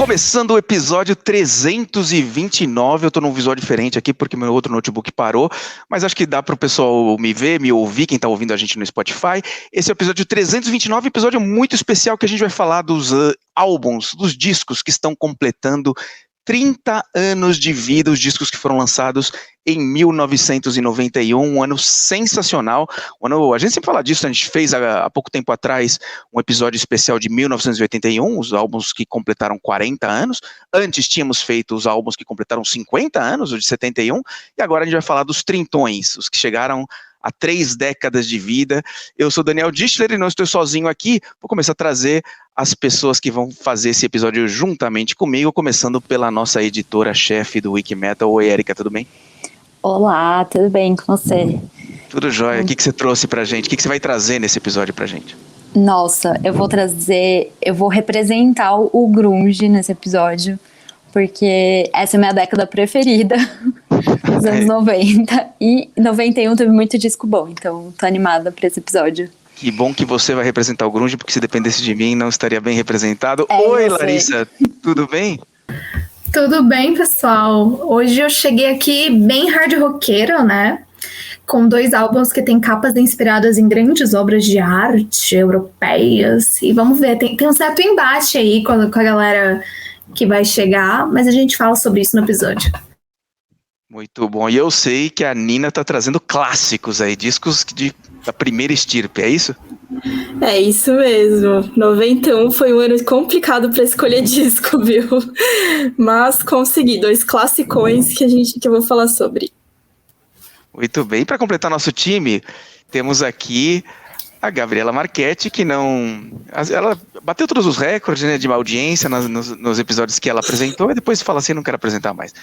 Começando o episódio 329, eu tô num visual diferente aqui porque meu outro notebook parou, mas acho que dá para o pessoal me ver, me ouvir, quem tá ouvindo a gente no Spotify. Esse é o episódio 329, episódio muito especial que a gente vai falar dos álbuns, dos discos que estão completando 30 anos de vida, os discos que foram lançados em 1991, um ano sensacional. A gente sempre fala disso, a gente fez há pouco tempo atrás um episódio especial de 1981, os álbuns que completaram 40 anos. Antes tínhamos feito os álbuns que completaram 50 anos, o de 71, e agora a gente vai falar dos trintões, os que chegaram há 3 décadas de vida. Eu sou Daniel Dischler e não estou sozinho aqui, vou começar a trazer as pessoas que vão fazer esse episódio juntamente comigo, começando pela nossa editora-chefe do Wikimetal. Oi, Érica, tudo bem? Olá, tudo bem com você? Tudo jóia. O que você trouxe pra gente? O que você vai trazer nesse episódio pra gente? Nossa, eu vou representar o grunge nesse episódio, porque essa é a minha década preferida, dos anos 90, e 91 teve muito disco bom, então tô animada pra esse episódio. Que bom que você vai representar o grunge, porque se dependesse de mim, não estaria bem representado. Oi, Larissa, tudo bem? Tudo bem, pessoal? Hoje eu cheguei aqui bem hard roqueiro, né? Com 2 álbuns que têm capas inspiradas em grandes obras de arte europeias. E vamos ver, tem um certo embate aí com a galera que vai chegar, mas a gente fala sobre isso no episódio. Muito bom. E eu sei que a Nina tá trazendo clássicos aí, discos da primeira estirpe, é isso? É isso mesmo. 91 foi um ano complicado para escolher disco, viu? Mas consegui 2 classicões que eu vou falar sobre. Muito bem. Para completar nosso time, temos aqui a Gabriela Marchetti, que ela bateu todos os recordes, né, de audiência nos episódios que ela apresentou, e depois fala assim, não quero apresentar mais.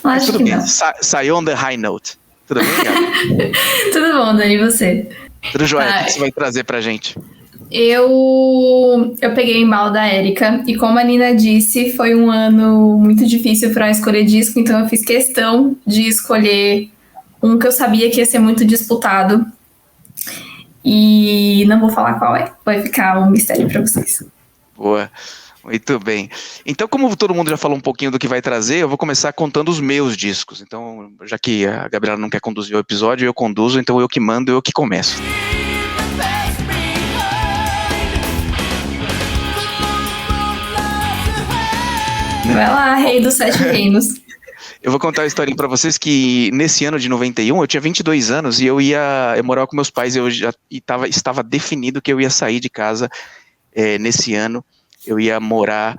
Mas tudo bem, saiu on the high note. Tudo bem, Gabi? Tudo bom, Dani, e você? Tudo jóia, o que você vai trazer pra gente? Eu peguei o embalo da Érica, e como a Nina disse, foi um ano muito difícil para escolher disco, então eu fiz questão de escolher um que eu sabia que ia ser muito disputado. E não vou falar qual é, vai ficar um mistério para vocês. Boa, muito bem. Então, como todo mundo já falou um pouquinho do que vai trazer, eu vou começar contando os meus discos. Então, já que a Gabriela não quer conduzir o episódio, eu conduzo, então eu que mando, eu que começo. Vai lá, rei dos 7 reinos. Eu vou contar a historinha pra vocês que nesse ano de 91, eu tinha 22 anos e eu morava com meus pais, estava definido que eu ia sair de casa nesse ano, eu ia morar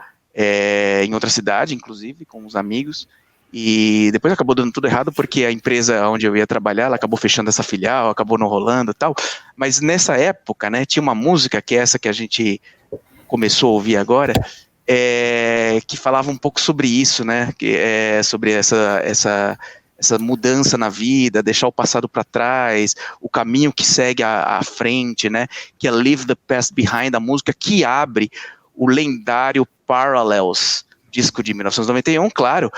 em outra cidade, inclusive, com uns amigos, e depois acabou dando tudo errado porque a empresa onde eu ia trabalhar, ela acabou fechando essa filial, acabou não rolando e tal, mas nessa época, né, tinha uma música que é essa que a gente começou a ouvir agora, que falava um pouco sobre isso, né? Sobre essa mudança na vida, deixar o passado para trás, o caminho que segue à frente, né? Que é Leave the Past Behind, a música que abre o lendário Parallels, disco de 1991, claro,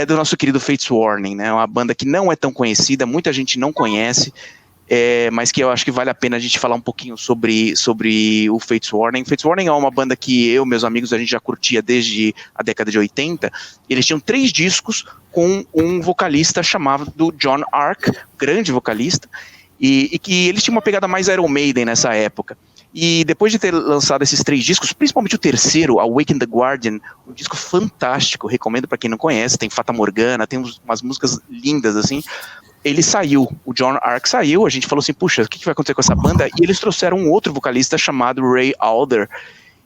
do nosso querido Fates Warning, né? Uma banda que não é tão conhecida, muita gente não conhece, mas que eu acho que vale a pena a gente falar um pouquinho sobre o Fates Warning. Fates Warning é uma banda que eu e meus amigos a gente já curtia desde a década de 80. Eles tinham 3 discos com um vocalista chamado John Ark, grande vocalista, e que eles tinham uma pegada mais Iron Maiden nessa época. E depois de ter lançado esses 3 discos, principalmente o terceiro, Awaken the Guardian, um disco fantástico, recomendo para quem não conhece, tem Fata Morgana, tem umas músicas lindas assim. Ele saiu, o John Ark saiu, a gente falou assim, puxa, o que vai acontecer com essa banda? E eles trouxeram um outro vocalista chamado Ray Alder,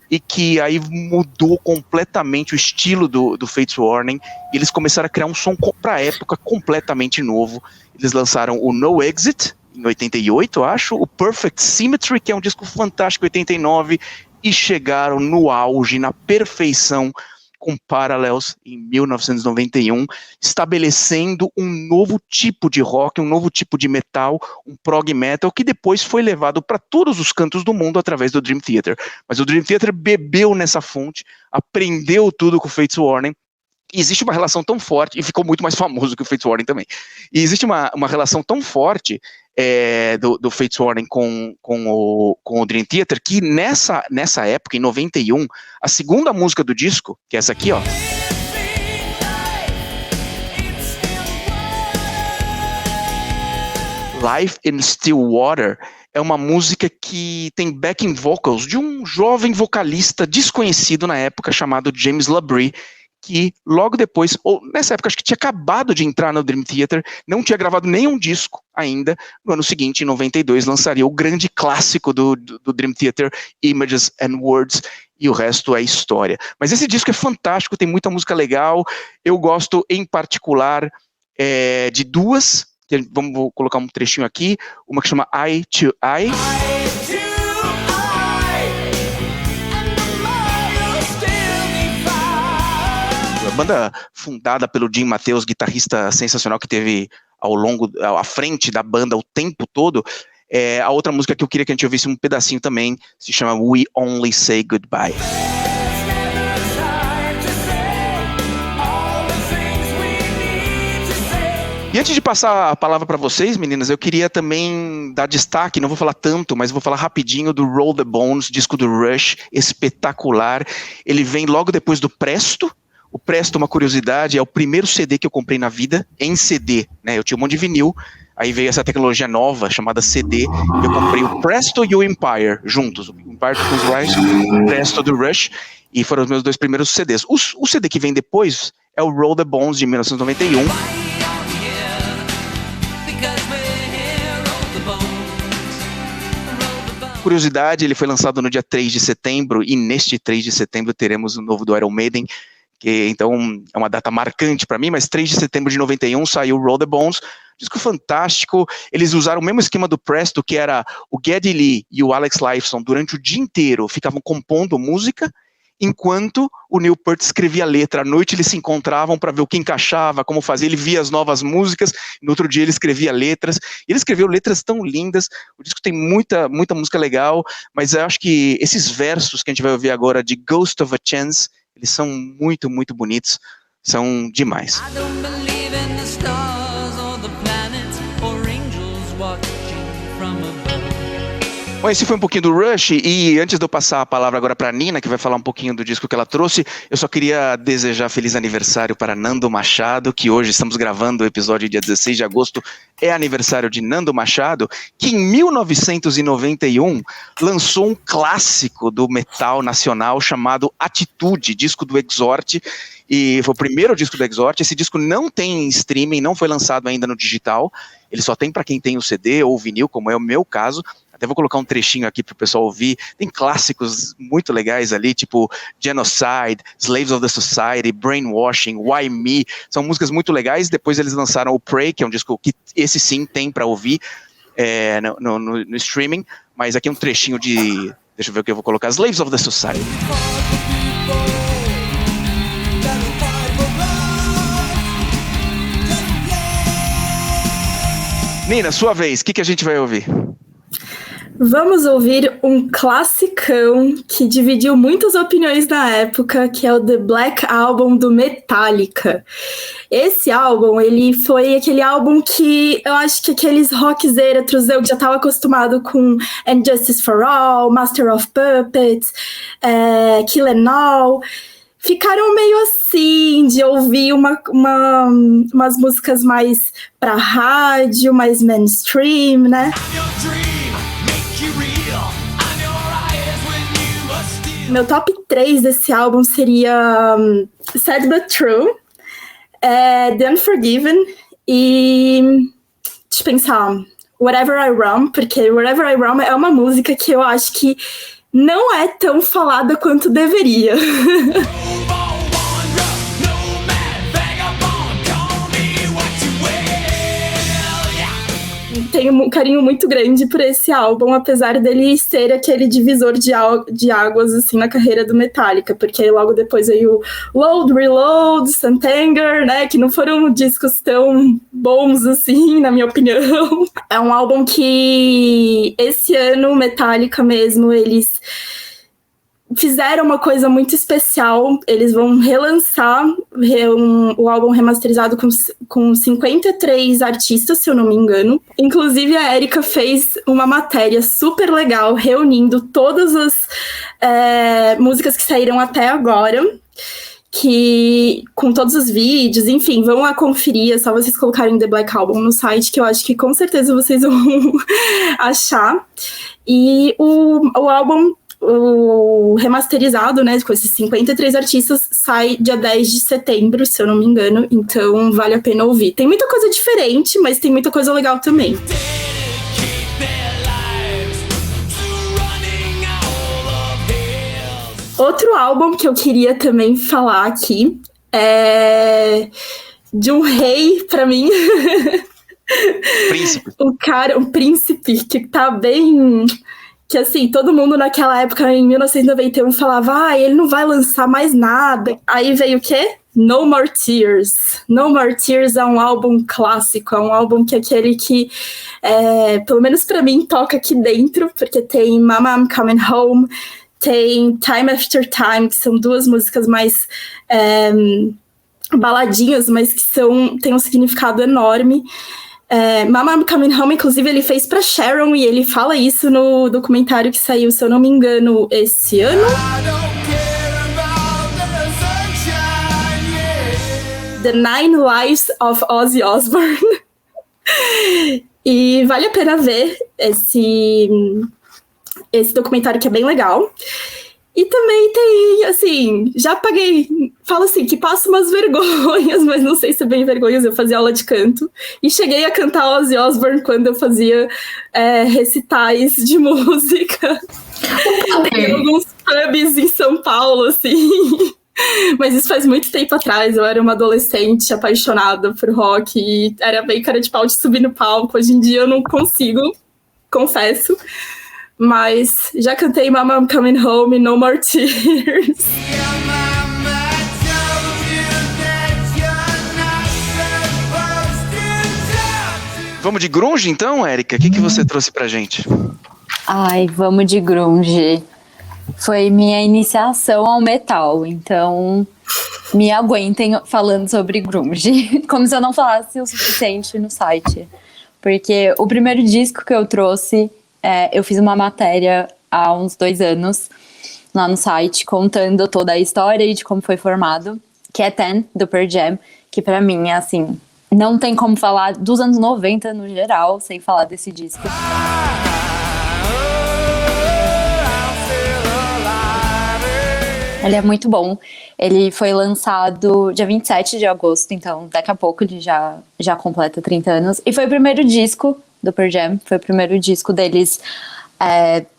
e que aí mudou completamente o estilo do Fates Warning, e eles começaram a criar um som pra época completamente novo. Eles lançaram o No Exit, em 88, acho, o Perfect Symmetry, que é um disco fantástico, em 89, e chegaram no auge, na perfeição, com Parallels em 1991, estabelecendo um novo tipo de rock, um novo tipo de metal, um prog metal, que depois foi levado para todos os cantos do mundo através do Dream Theater. Mas o Dream Theater bebeu nessa fonte, aprendeu tudo com o Fates Warning, E existe uma relação tão forte, e ficou muito mais famoso que o Fates Warning também, e existe uma relação tão forte do Fates Warning com o Dream Theater, que nessa época, em 91, a segunda música do disco, que é essa aqui, ó, Life in Stillwater, é uma música que tem backing vocals de um jovem vocalista desconhecido na época, chamado James Labrie, que logo depois, ou nessa época, acho que tinha acabado de entrar no Dream Theater, não tinha gravado nenhum disco ainda. No ano seguinte, em 92, lançaria o grande clássico do Dream Theater, Images and Words, e o resto é história. Mas esse disco é fantástico, tem muita música legal. Eu gosto, em particular, de duas, vou colocar um trechinho aqui, uma que chama Eye to Eye. Banda fundada pelo Jim Matheus, guitarrista sensacional que teve à frente da banda o tempo todo. A outra música que eu queria que a gente ouvisse um pedacinho também se chama We Only Say Goodbye. E antes de passar a palavra para vocês, meninas, eu queria também dar destaque, não vou falar tanto, mas vou falar rapidinho do Roll the Bones, disco do Rush, espetacular. Ele vem logo depois do Presto. O Presto, uma curiosidade, é o primeiro CD que eu comprei na vida em CD, né? Eu tinha um monte de vinil, aí veio essa tecnologia nova chamada CD, e eu comprei o Presto e o Empire juntos, o Empire do Queen's Rise, o Presto do Rush, e foram os meus dois primeiros CDs. O CD que vem depois é o Roll the Bones, de 1991. Curiosidade, ele foi lançado no dia 3 de setembro, e neste 3 de setembro teremos o novo do Iron Maiden, que então é uma data marcante para mim, mas 3 de setembro de 91 saiu Roll the Bones, disco fantástico. Eles usaram o mesmo esquema do Presto, que era o Geddy Lee e o Alex Lifeson durante o dia inteiro ficavam compondo música, enquanto o Neil Peart escrevia a letra. À noite eles se encontravam para ver o que encaixava, como fazia, ele via as novas músicas, no outro dia ele escrevia letras, ele escreveu letras tão lindas. O disco tem muita música legal, mas eu acho que esses versos que a gente vai ouvir agora de Ghost of a Chance, eles são muito bonitos, são demais. Bom, esse foi um pouquinho do Rush, e antes de eu passar a palavra agora para a Nina, que vai falar um pouquinho do disco que ela trouxe, eu só queria desejar feliz aniversário para Nando Machado, que hoje estamos gravando o episódio dia 16 de agosto, é aniversário de Nando Machado, que em 1991 lançou um clássico do metal nacional chamado Atitude, disco do Exhort, e foi o primeiro disco do Exhort. Esse disco não tem streaming, não foi lançado ainda no digital, ele só tem para quem tem o CD ou o vinil, como é o meu caso. Até vou colocar um trechinho aqui para o pessoal ouvir. Tem clássicos muito legais ali, tipo Genocide, Slaves of the Society, Brainwashing, Why Me. São músicas muito legais. Depois eles lançaram o Prey, que é um disco que esse sim tem para ouvir no streaming. Mas aqui um trechinho de... Deixa eu ver o que eu vou colocar. Slaves of the Society. Nina, sua vez. O que a gente vai ouvir? Vamos ouvir um classicão que dividiu muitas opiniões na época, que é o The Black Album do Metallica. Esse álbum, ele foi aquele álbum que eu acho que aqueles rockzeiros, eu já estava acostumado com And Justice for All, Master of Puppets, Kill 'Em All, ficaram meio assim, de ouvir umas músicas mais pra rádio, mais mainstream, né? Meu top 3 desse álbum seria Sad But True, The Unforgiven e, deixa eu pensar, Wherever I Roam, porque Wherever I Roam é uma música que eu acho que não é tão falada quanto deveria. Tenho um carinho muito grande por esse álbum, apesar dele ser aquele divisor de águas assim, na carreira do Metallica, porque logo depois veio Load, Reload, Santanger, né, que não foram discos tão bons assim, na minha opinião. É um álbum que esse ano, Metallica mesmo, eles fizeram uma coisa muito especial. Eles vão relançar o álbum remasterizado com 53 artistas, se eu não me engano. Inclusive, a Erika fez uma matéria super legal, reunindo todas as músicas que saíram até agora, com todos os vídeos, enfim, vão lá conferir, é só vocês colocarem The Black Album no site, que eu acho que com certeza vocês vão achar. E o álbum, o remasterizado, né, com esses 53 artistas, sai dia 10 de setembro, se eu não me engano, então vale a pena ouvir. Tem muita coisa diferente, mas tem muita coisa legal também. Outro álbum que eu queria também falar aqui é de um rei, pra mim. Príncipe. Um príncipe que tá bem... Que assim, todo mundo naquela época, em 1991, falava, ele não vai lançar mais nada. Aí veio o quê? No More Tears. No More Tears é um álbum clássico, é um álbum que é aquele que, pelo menos pra mim, toca aqui dentro, porque tem Mama, I'm Coming Home, tem Time After Time, que são duas músicas mais baladinhas, mas que têm um significado enorme. Mama, I'm Coming Home, inclusive, ele fez pra Sharon, e ele fala isso no documentário que saiu, se eu não me engano, esse ano. The Nine Lives of Ozzy Osbourne. E vale a pena ver esse documentário, que é bem legal. E também tem, assim, já paguei, falo assim, que passo umas vergonhas, mas não sei se é bem vergonhas, eu fazia aula de canto, e cheguei a cantar Ozzy Osbourne quando eu fazia recitais de música em alguns pubs em São Paulo, assim. Mas isso faz muito tempo atrás, eu era uma adolescente apaixonada por rock, e era bem cara de pau de subir no palco. Hoje em dia eu não consigo, confesso. Mas já cantei Mama, I'm Coming Home, No More Tears. Vamos de grunge então, Erika? O que você trouxe pra gente? Ai, vamos de grunge. Foi minha iniciação ao metal, então me aguentem falando sobre grunge. Como se eu não falasse o suficiente no site. Porque o primeiro disco que eu trouxe... eu fiz uma matéria há uns 2 anos lá no site, contando toda a história e de como foi formado, que é Ten, do Pearl Jam, que pra mim é assim, não tem como falar dos anos 90 no geral, sem falar desse disco. Ele é muito bom. Ele foi lançado dia 27 de agosto, então daqui a pouco ele já completa 30 anos. E foi o primeiro disco do Pearl Jam, foi o primeiro disco deles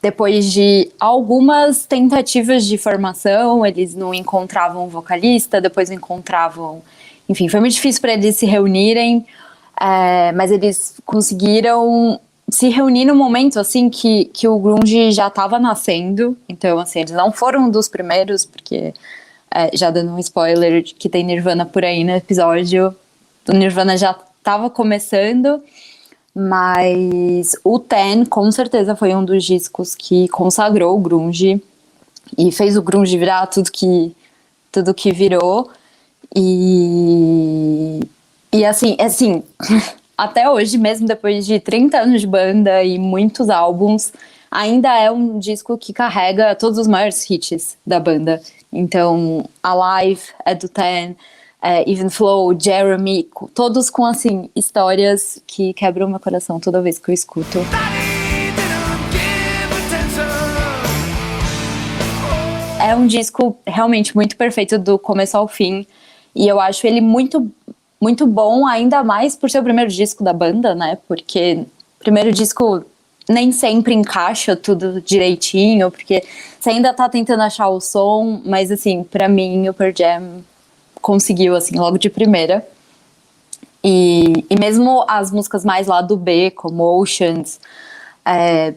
depois de algumas tentativas de formação. Eles não encontravam um vocalista, depois encontravam... Enfim, foi muito difícil para eles se reunirem, mas eles conseguiram se reunir no momento assim que o grunge já estava nascendo. Então, assim, eles não foram dos primeiros, porque, já dando um spoiler, que tem Nirvana por aí no episódio, o Nirvana já estava começando. Mas o Ten, com certeza, foi um dos discos que consagrou o grunge e fez o grunge virar tudo que virou. E assim, até hoje, mesmo depois de 30 anos de banda e muitos álbuns, ainda é um disco que carrega todos os maiores hits da banda. Então, Alive é do Ten, Even Flow, Jeremy, todos com, assim, histórias que quebram meu coração toda vez que eu escuto. É um disco realmente muito perfeito do começo ao fim, e eu acho ele muito, muito bom, ainda mais por ser o primeiro disco da banda, né? Porque o primeiro disco nem sempre encaixa tudo direitinho, porque você ainda tá tentando achar o som, mas, assim, pra mim, o Pearl Jam conseguiu, assim, logo de primeira. E mesmo as músicas mais lá do B, como Oceans,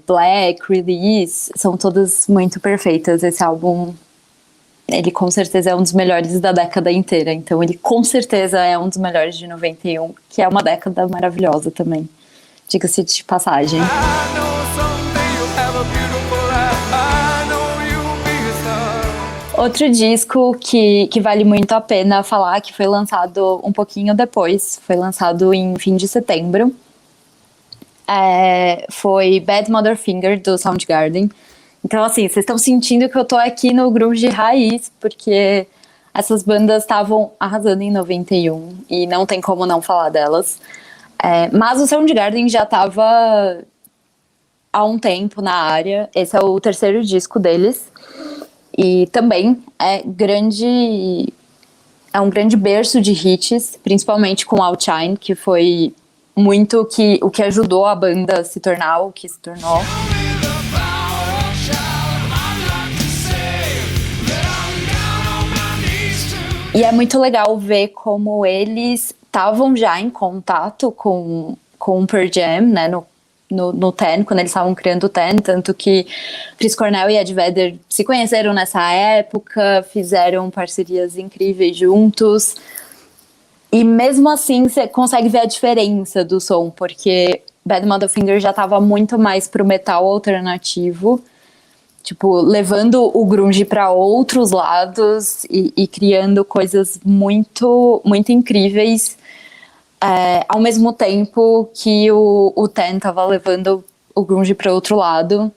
Black, Release, são todas muito perfeitas. Esse álbum, ele com certeza é um dos melhores da década inteira. Então ele com certeza é um dos melhores de 91, que é uma década maravilhosa também, diga-se de passagem. Outro disco que vale muito a pena falar, que foi lançado um pouquinho depois, foi lançado em fim de setembro, foi Bad Motherfinger, do Soundgarden. Então, assim, vocês estão sentindo que eu tô aqui no grunge raiz, porque essas bandas estavam arrasando em 91, e não tem como não falar delas. Mas o Soundgarden já estava há um tempo na área, esse é o terceiro disco deles, e também é um grande berço de hits, principalmente com Outshine, que foi muito o que ajudou a banda a se tornar o que se tornou. E é muito legal ver como eles estavam já em contato com o Pearl Jam, né, no Ten, quando eles estavam criando o Ten, tanto que Chris Cornell e Ed Vedder se conheceram nessa época, fizeram parcerias incríveis juntos, e mesmo assim você consegue ver a diferença do som, porque Bad Motherfinger já estava muito mais pro metal alternativo, tipo, levando o grunge para outros lados e criando coisas muito, muito incríveis, ao mesmo tempo que o Ten tava levando o grunge para outro lado,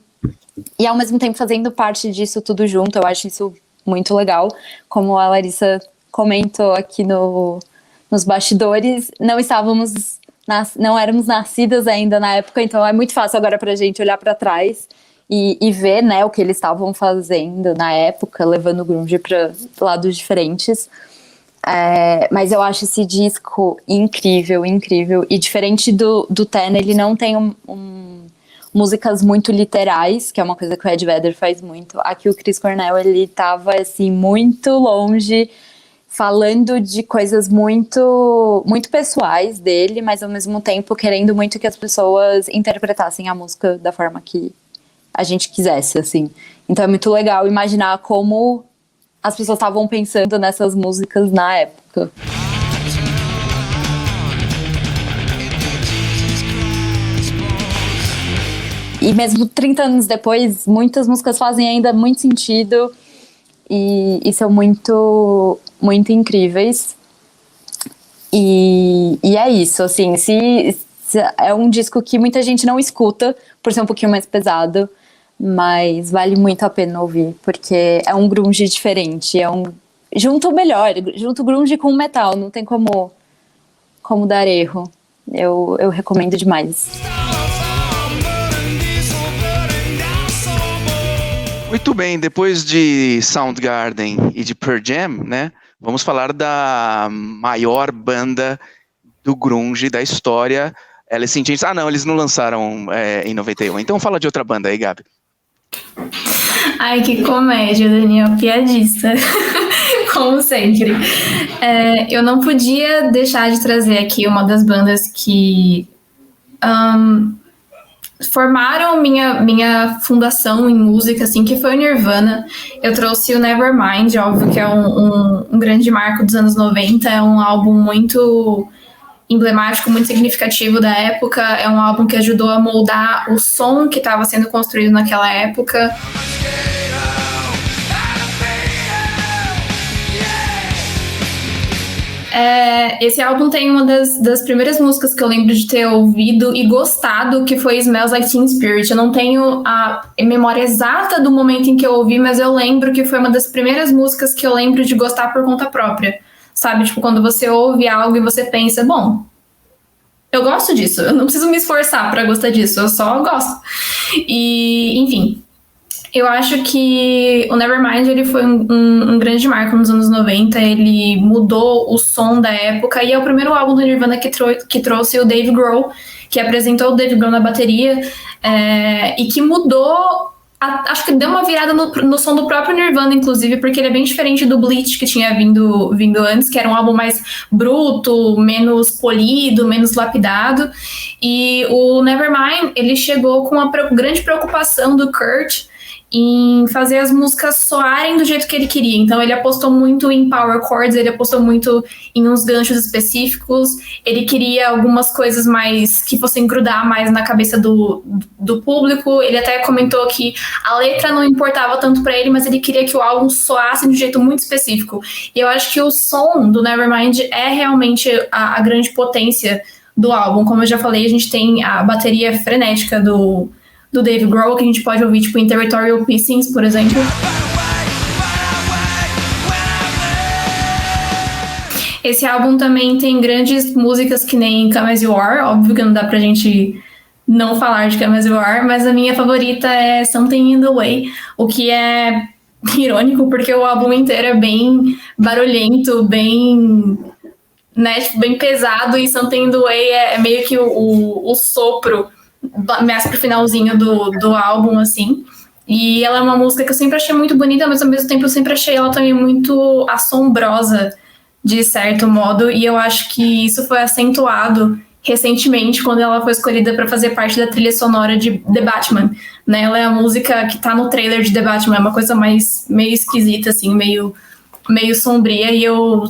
e ao mesmo tempo fazendo parte disso tudo junto. Eu acho isso muito legal. Como a Larissa comentou aqui nos bastidores, não éramos nascidas ainda na época, então é muito fácil agora pra gente olhar para trás e ver, né, o que eles estavam fazendo na época, levando o grunge para lados diferentes. Mas eu acho esse disco incrível, incrível. E diferente do Ten, ele não tem músicas muito literais, que é uma coisa que o Ed Vedder faz muito. Aqui o Chris Cornell, ele tava assim, muito longe, falando de coisas muito, muito pessoais dele, mas ao mesmo tempo querendo muito que as pessoas interpretassem a música da forma que a gente quisesse, assim. Então é muito legal imaginar como as pessoas estavam pensando nessas músicas na época. E mesmo 30 anos depois, muitas músicas fazem ainda muito sentido e são muito, muito incríveis. E é isso, assim, se é um disco que muita gente não escuta, por ser um pouquinho mais pesado, mas vale muito a pena ouvir, porque é um grunge diferente, junto grunge com metal, não tem como dar erro. Eu recomendo demais. Muito bem, depois de Soundgarden e de Pearl Jam, né, vamos falar da maior banda do grunge da história, Alice in Chains. Não, eles não lançaram em 91, então fala de outra banda aí, Gabi. Ai, que comédia, Daniel, piadista, como sempre. Eu não podia deixar de trazer aqui uma das bandas que formaram minha fundação em música, assim, que foi o Nirvana. Eu trouxe o Nevermind, óbvio que é um grande marco dos anos 90, é um álbum muito emblemático, muito significativo da época, é um álbum que ajudou a moldar o som que estava sendo construído naquela época. Esse álbum tem uma das primeiras músicas que eu lembro de ter ouvido e gostado, que foi Smells Like Teen Spirit. Eu não tenho a memória exata do momento em que eu ouvi, mas eu lembro que foi uma das primeiras músicas que eu lembro de gostar por conta própria. Sabe, tipo, quando você ouve algo e você pensa, bom, eu gosto disso, eu não preciso me esforçar pra gostar disso, eu só gosto. E, enfim, eu acho que o Nevermind, ele foi um grande marco nos anos 90, ele mudou o som da época, e é o primeiro álbum do Nirvana que trouxe o Dave Grohl, que apresentou o Dave Grohl na bateria, e que mudou... Acho que deu uma virada no som do próprio Nirvana, inclusive, porque ele é bem diferente do Bleach que tinha vindo antes, que era um álbum mais bruto, menos polido, menos lapidado. E o Nevermind, ele chegou com uma grande preocupação do Kurt em fazer as músicas soarem do jeito que ele queria. Então ele apostou muito em power chords, ele apostou muito em uns ganchos específicos, ele queria algumas coisas mais que fossem grudar mais na cabeça do público. Ele até comentou que a letra não importava tanto pra ele, mas ele queria que o álbum soasse de um jeito muito específico. E eu acho que o som do Nevermind é realmente a grande potência do álbum. Como eu já falei, a gente tem a bateria frenética do Dave Grohl, que a gente pode ouvir tipo em Territorial Pissings, por exemplo. Esse álbum também tem grandes músicas que nem Come As You Are. Óbvio que não dá pra gente não falar de Come As You Are, mas a minha favorita é Something in the Way, o que é irônico porque o álbum inteiro é bem barulhento, bem, né, tipo, bem pesado, e Something in the Way é meio que o sopro mais pro finalzinho do álbum, assim. E ela é uma música que eu sempre achei muito bonita, mas ao mesmo tempo eu sempre achei ela também muito assombrosa, de certo modo, e eu acho que isso foi acentuado recentemente quando ela foi escolhida para fazer parte da trilha sonora de The Batman, né? Ela é a música que tá no trailer de The Batman, é uma coisa mais meio esquisita, assim, meio sombria, e eu,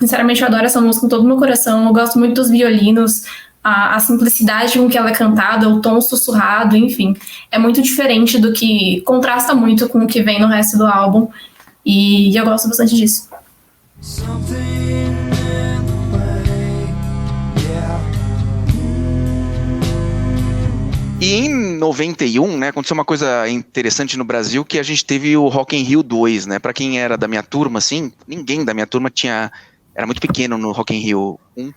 sinceramente, eu adoro essa música com todo o meu coração. Eu gosto muito dos violinos, a simplicidade com que ela é cantada, o tom sussurrado, enfim. É muito diferente do que... contrasta muito com o que vem no resto do álbum. E eu gosto bastante disso. E em 91, né, aconteceu uma coisa interessante no Brasil, que a gente teve o Rock in Rio 2, né? Pra quem era da minha turma, assim, ninguém da minha turma era muito pequeno no Rock in Rio 1.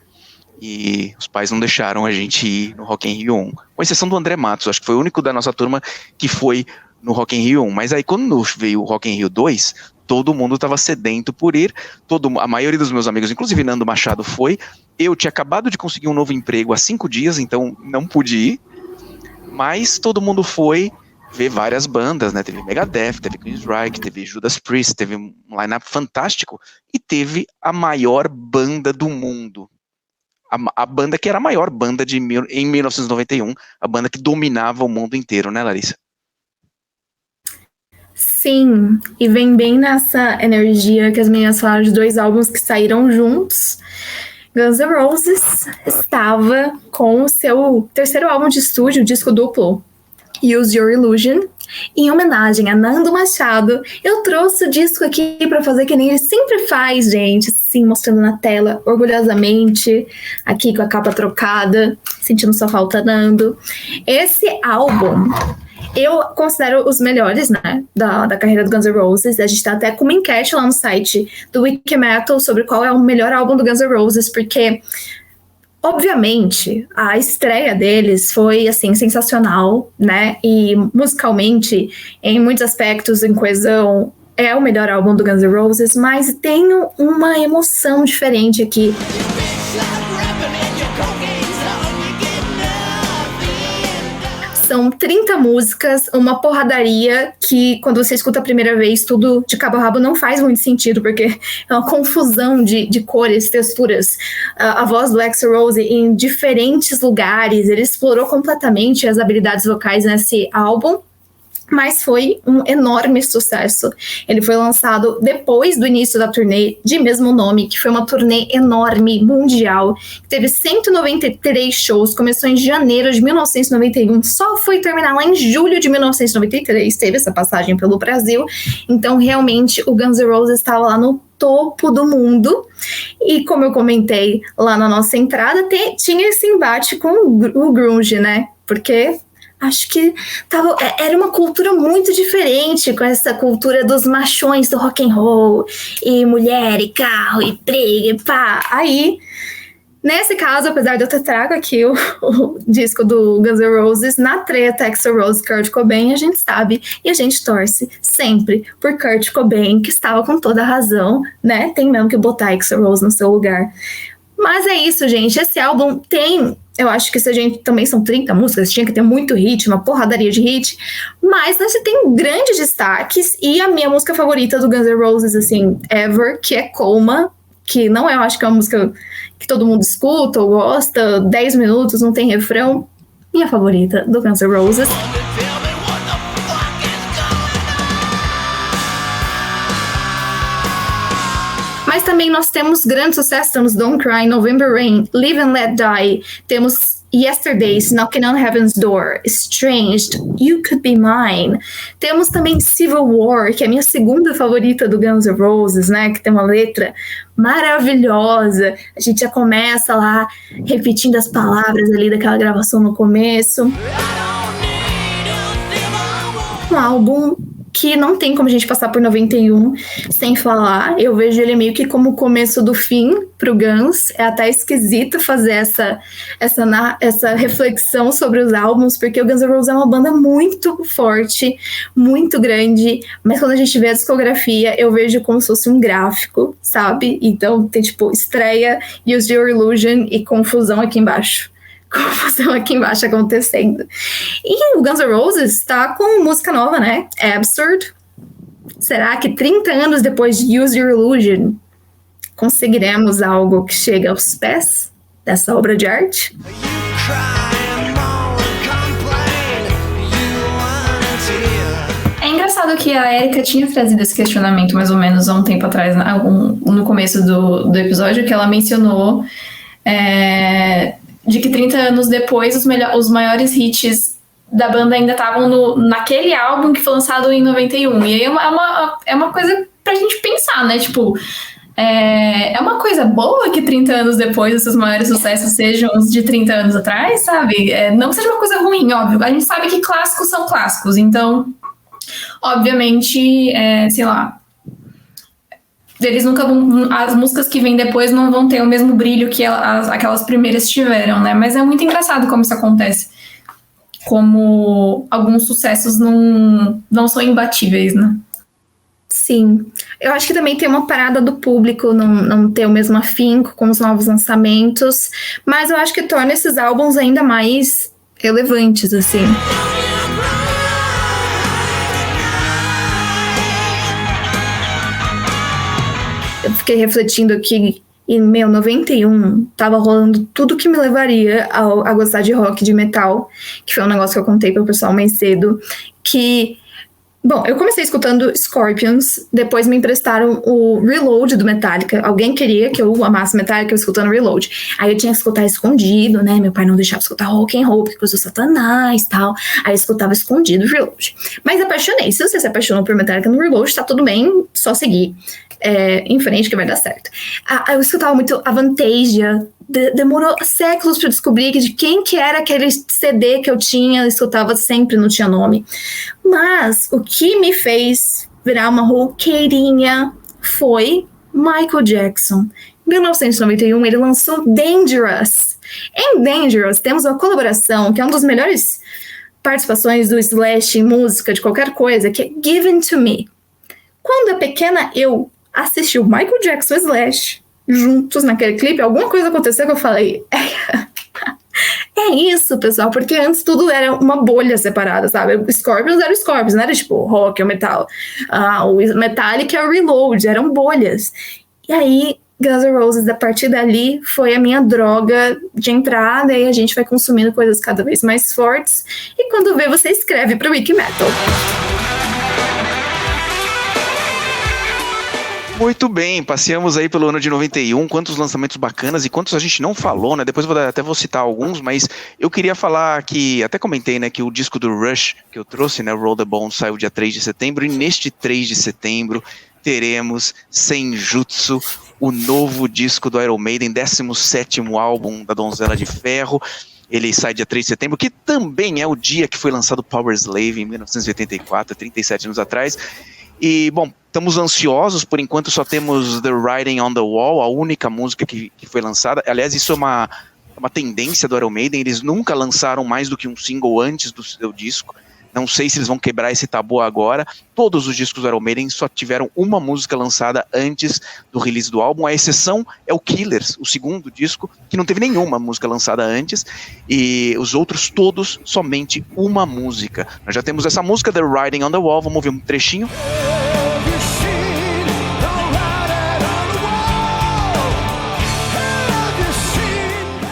E os pais não deixaram a gente ir no Rock in Rio 1, com exceção do André Matos, acho que foi o único da nossa turma que foi no Rock in Rio 1, mas aí quando veio o Rock in Rio 2, todo mundo estava sedento por ir, a maioria dos meus amigos, inclusive Nando Machado foi, eu tinha acabado de conseguir um novo emprego há 5 dias, então não pude ir, mas todo mundo foi ver várias bandas, né, teve Megadeth, teve Queensryche, teve Judas Priest, teve um line-up fantástico, e teve a maior banda do mundo, a banda que era a maior banda em 1991, a banda que dominava o mundo inteiro, né, Larissa? Sim, e vem bem nessa energia que as meninas falaram de 2 álbuns que saíram juntos. Guns N' Roses estava com o seu 3º álbum de estúdio, disco duplo, Use Your Illusion. Em homenagem a Nando Machado, eu trouxe o disco aqui para fazer que nem ele sempre faz, gente, assim, mostrando na tela, orgulhosamente, aqui com a capa trocada, sentindo sua falta, Nando. Esse álbum, eu considero os melhores, né, da carreira do Guns N' Roses. A gente tá até com uma enquete lá no site do Wikimetal sobre qual é o melhor álbum do Guns N' Roses, porque... obviamente, a estreia deles foi, assim, sensacional, né? E musicalmente, em muitos aspectos, em coesão, é o melhor álbum do Guns N' Roses, mas tem uma emoção diferente aqui. São 30 músicas, uma porradaria que, quando você escuta a primeira vez, tudo de cabo a rabo não faz muito sentido, porque é uma confusão de cores, texturas. A voz do Axl Rose em diferentes lugares, ele explorou completamente as habilidades vocais nesse álbum, mas foi um enorme sucesso. Ele foi lançado depois do início da turnê de mesmo nome, que foi uma turnê enorme, mundial, que teve 193 shows, começou em janeiro de 1991, só foi terminar lá em julho de 1993, teve essa passagem pelo Brasil, então realmente o Guns N' Roses estava lá no topo do mundo, e como eu comentei lá na nossa entrada, tinha esse embate com o grunge, né, porque... acho que era uma cultura muito diferente, com essa cultura dos machões do rock and roll, e mulher, e carro, e briga, e pá. Aí, nesse caso, apesar de eu ter trago aqui o disco do Guns N' Roses, na treta Axl Rose e Kurt Cobain, a gente sabe, e a gente torce sempre por Kurt Cobain, que estava com toda a razão, né? Tem mesmo que botar Axl Rose no seu lugar. Mas é isso, gente. Esse álbum tem... eu acho que se a gente também são 30 músicas, tinha que ter muito hit, uma porradaria de hit, mas você tem grandes destaques, e a minha música favorita do Guns N' Roses, assim, ever, que é Coma, que não é, eu acho que é uma música que todo mundo escuta ou gosta, 10 minutos, não tem refrão, minha favorita do Guns N' Roses. também nós temos grandes sucessos, temos Don't Cry, November Rain, Live and Let Die, temos Yesterdays, Knocking on Heaven's Door, Estranged, You Could Be Mine. Temos também Civil War, que é a minha segunda favorita do Guns N' Roses, né? Que tem uma letra maravilhosa. A gente já começa lá repetindo as palavras ali daquela gravação no começo. Um álbum que não tem como a gente passar por 91 sem falar. Eu vejo ele meio que como o começo do fim pro Guns. É até esquisito fazer essa reflexão sobre os álbuns, porque o Guns N' Roses é uma banda muito forte, muito grande, mas quando a gente vê a discografia, eu vejo como se fosse um gráfico, sabe? Então tem tipo estreia, Use Your Illusion e confusão aqui embaixo. Confusão aqui embaixo acontecendo. E o Guns N' Roses tá com música nova, né? Absurd. Será que 30 anos depois de Use Your Illusion conseguiremos algo que chega aos pés dessa obra de arte? É engraçado que a Erika tinha trazido esse questionamento mais ou menos há um tempo atrás, no começo do episódio, que ela mencionou de que 30 anos depois os maiores hits da banda ainda estavam naquele álbum que foi lançado em 91. E aí é uma coisa pra gente pensar, né? Tipo, é uma coisa boa que 30 anos depois esses maiores sucessos sejam os de 30 anos atrás, sabe? Não que seja uma coisa ruim, óbvio. A gente sabe que clássicos são clássicos, então, obviamente, sei lá, eles nunca vão, as músicas que vêm depois não vão ter o mesmo brilho que aquelas primeiras tiveram, né? Mas é muito engraçado como isso acontece. Como alguns sucessos não são imbatíveis, né? Sim. Eu acho que também tem uma parada do público não ter o mesmo afinco com os novos lançamentos, mas eu acho que torna esses álbuns ainda mais relevantes, assim. Eu fiquei refletindo aqui, em 91, tava rolando tudo que me levaria a gostar de rock, de metal, que foi um negócio que eu contei pro pessoal mais cedo, que... Bom, eu comecei escutando Scorpions, depois me emprestaram o Reload do Metallica. Alguém queria que eu amasse Metallica, eu escutando Reload. Aí eu tinha que escutar escondido, né? Meu pai não deixava escutar rock and roll, porque coisa do Satanás e tal. Aí eu escutava escondido Reload. Mas apaixonei. Se você se apaixonou por Metallica no Reload, tá tudo bem, só seguir em frente que vai dar certo. Eu escutava muito Avantasia. Demorou séculos para descobrir de quem que era aquele CD que eu tinha, eu escutava sempre, não tinha nome. Mas o que me fez virar uma roqueirinha foi Michael Jackson. Em 1991, ele lançou Dangerous. Em Dangerous, temos uma colaboração que é uma das melhores participações do Slash em música, de qualquer coisa, que é Given to Me. Quando a pequena eu assisti o Michael Jackson e o Slash juntos naquele clipe, alguma coisa aconteceu que eu falei, é isso, pessoal, porque antes tudo era uma bolha separada, sabe? O Scorpions era o Scorpions, não era tipo rock ou metal. O Metallica é o Reload, eram bolhas. E aí, Guns N' Roses, a partir dali, foi a minha droga de entrada, e a gente vai consumindo coisas cada vez mais fortes, e quando vê, você escreve pro Wiki Metal. Muito bem, passeamos aí pelo ano de 91, quantos lançamentos bacanas e quantos a gente não falou, né? Depois eu vou citar alguns, mas eu queria falar que, até comentei, né, que o disco do Rush que eu trouxe, né, Roll the Bones, saiu dia 3 de setembro, e neste 3 de setembro teremos Senjutsu, o novo disco do Iron Maiden, 17º álbum da Donzela de Ferro. Ele sai dia 3 de setembro, que também é o dia que foi lançado Power Slave, em 1984, 37 anos atrás. E, bom, estamos ansiosos, por enquanto só temos The Writing on the Wall, a única música que foi lançada. Aliás, isso é uma tendência do Iron Maiden, eles nunca lançaram mais do que um single antes do seu disco. Não sei se eles vão quebrar esse tabu agora. Todos os discos do Iron Maiden só tiveram uma música lançada antes do release do álbum. A exceção é o Killers, o segundo disco, que não teve nenhuma música lançada antes. E os outros todos, somente uma música. Nós já temos essa música, The Writing on the Wall. Vamos ouvir um trechinho.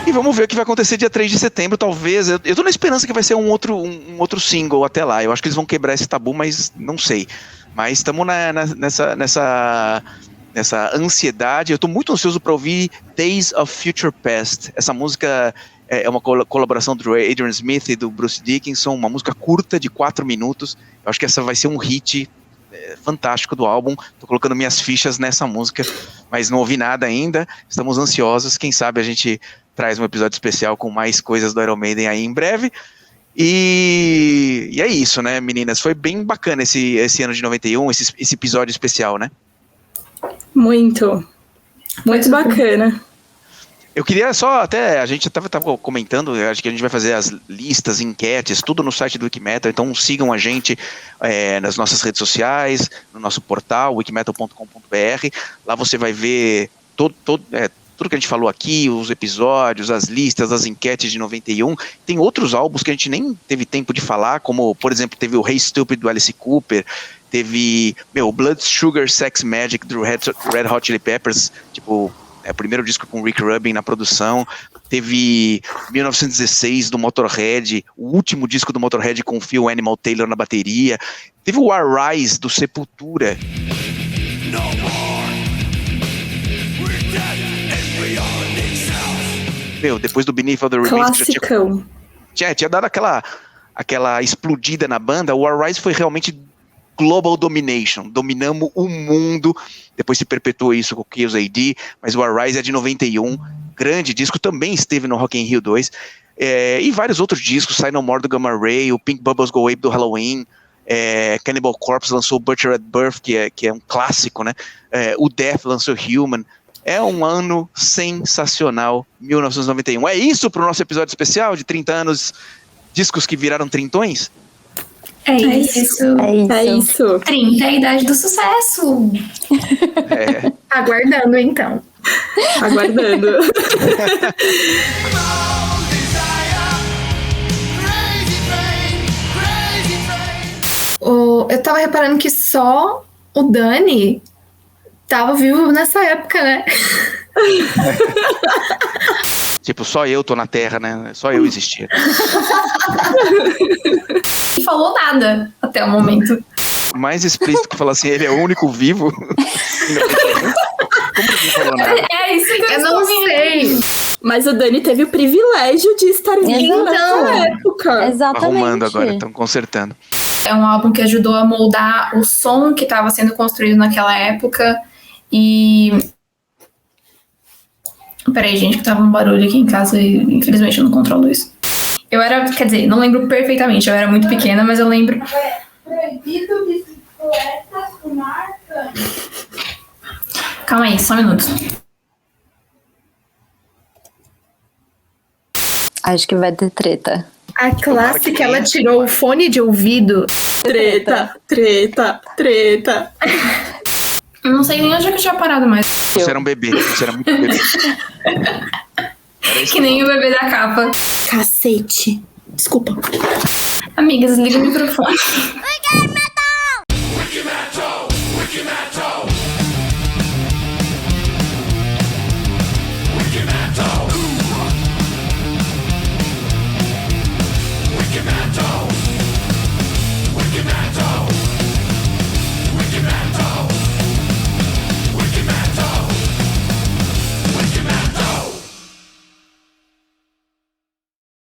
E vamos ver o que vai acontecer dia 3 de setembro, talvez. Eu tô na esperança que vai ser um outro single até lá. Eu acho que eles vão quebrar esse tabu, mas não sei. Mas estamos nesse nessa ansiedade. Eu tô muito ansioso para ouvir Days of Future Past. Essa música é uma colaboração do Adrian Smith e do Bruce Dickinson, uma música curta de 4 minutos. Eu acho que essa vai ser um hit fantástico do álbum. Tô colocando minhas fichas nessa música, mas não ouvi nada ainda. Estamos ansiosos. Quem sabe a gente traz um episódio especial com mais coisas do Iron Maiden aí em breve. E é isso, né, meninas? Foi bem bacana esse ano de 91, esse episódio especial, né? Muito bacana. Eu queria só, até, a gente estava comentando, acho que a gente vai fazer as listas, enquetes, tudo no site do Wikimetal, então sigam a gente nas nossas redes sociais, no nosso portal, wikimetal.com.br, lá você vai ver tudo que a gente falou aqui, os episódios, as listas, as enquetes de 91, tem outros álbuns que a gente nem teve tempo de falar, como, por exemplo, teve o Hey Stupid do Alice Cooper, teve, Blood Sugar Sex Magic do Red Hot Chili Peppers, tipo, o primeiro disco com Rick Rubin na produção, teve 1916 do Motorhead, o último disco do Motorhead com Phil Animal Taylor na bateria, teve o Arise do Sepultura. Depois do Beneath of the Remains, que tinha dado aquela explodida na banda, o Arise foi realmente Global Domination, dominamos o mundo, depois se perpetuou isso com o Chaos AD, mas o Arise é de 91, grande disco, também esteve no Rock in Rio 2, e vários outros discos, Sign No More do Gamma Ray, o Pink Bubbles Go Away do Halloween, Cannibal Corpse lançou Butcher at Birth, que é um clássico, né? O Death lançou Human. É um ano sensacional, 1991. É isso pro nosso episódio especial de 30 anos, discos que viraram trintões? É isso. 30 é a idade do sucesso. Aguardando, então. Aguardando. Eu tava reparando que só o Dani tava vivo nessa época, né? Tipo, só eu tô na Terra, né? Só eu existia. Não falou nada até o momento. Mais explícito que falar assim, ele é o único vivo. Como que não falou nada? É isso que eu não sei. Mas o Dani teve o privilégio de estar vivo nessa época. Exatamente. Arrumando agora, estão consertando. É um álbum que ajudou a moldar o som que estava sendo construído naquela época. E... Peraí, gente, que tava um barulho aqui em casa e infelizmente eu não controlo isso. Eu era, quer dizer, não lembro perfeitamente, eu era muito pequena, mas eu lembro... Proibido bicicletas com marca. Calma aí, só um minuto. Acho que vai ter treta. A clássica, ela tirou o fone de ouvido. Treta. Eu não sei nem onde é que eu tinha parado mais. Você era um bebê, você era muito bebê. Que nem o bebê da capa. Cacete. Desculpa. Amigas, liga o microfone.